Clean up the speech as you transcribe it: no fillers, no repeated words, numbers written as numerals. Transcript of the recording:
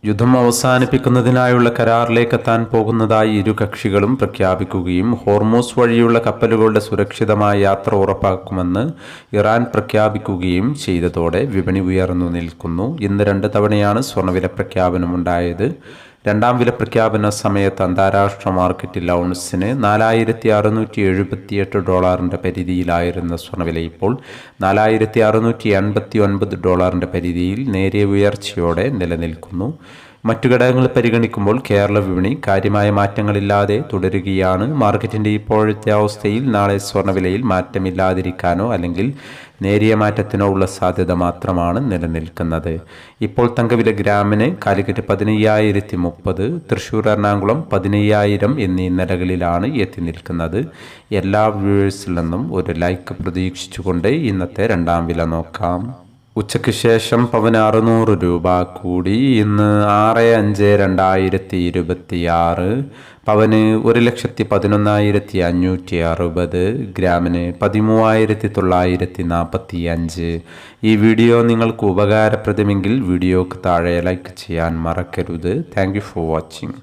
യുദ്ധം അവസാനിപ്പിക്കുന്നതിനായുള്ള കരാറിലേക്കെത്താൻ പോകുന്നതായി ഇരു കക്ഷികളും പ്രഖ്യാപിക്കുകയും ഹോർമൂസ് വഴിയുള്ള കപ്പലുകളുടെ സുരക്ഷിതമായ യാത്ര ഉറപ്പാക്കുമെന്ന് ഇറാൻ പ്രഖ്യാപിക്കുകയും ചെയ്തതോടെ വിപണി ഉയർന്നു നിൽക്കുന്നു. ഇന്ന് 2 തവണയാണ് സ്വർണ്ണവില പ്രഖ്യാപനമുണ്ടായത്. രണ്ടാം വില പ്രഖ്യാപന സമയത്ത് അന്താരാഷ്ട്ര മാർക്കറ്റിൽ ഔൺസിന് $4,678 പരിധിയിലായിരുന്ന സ്വർണ്ണവില ഇപ്പോൾ $4,689 പരിധിയിൽ നേരിയ ഉയർച്ചയോടെ നിലനിൽക്കുന്നു. മറ്റു ഘടകങ്ങൾ പരിഗണിക്കുമ്പോൾ കേരള വിപണി കാര്യമായ മാറ്റങ്ങളില്ലാതെ തുടരുകയാണ്. മാർക്കറ്റിൻ്റെ ഇപ്പോഴത്തെ അവസ്ഥയിൽ നാളെ സ്വർണ്ണവിലയിൽ മാറ്റമില്ലാതിരിക്കാനോ അല്ലെങ്കിൽ നേരിയ മാറ്റത്തിനോ ഉള്ള സാധ്യത മാത്രമാണ് നിലനിൽക്കുന്നത്. ഇപ്പോൾ തങ്കവില ഗ്രാമിന് കാലിക്കറ്റ് 15,030, തൃശ്ശൂർ, എറണാകുളം 15,000 എന്നീ നിലകളിലാണ് എത്തി നിൽക്കുന്നത്. എല്ലാ വ്യൂവേഴ്സിൽ നിന്നും ഒരു ലൈക്ക് പ്രതീക്ഷിച്ചുകൊണ്ട് ഇന്നത്തെ രണ്ടാം വില നോക്കാം. ഉച്ചയ്ക്ക് ശേഷം പവന് 600 രൂപ കൂടി. ഇന്ന് 6/5/2026 പവന് 1,11,560, ഗ്രാമിന് 13,945. ഈ വീഡിയോ നിങ്ങൾക്ക് ഉപകാരപ്രദമെങ്കിൽ വീഡിയോക്ക് താഴെ ലൈക്ക് ചെയ്യാൻ മറക്കരുത്. Thank you for watching.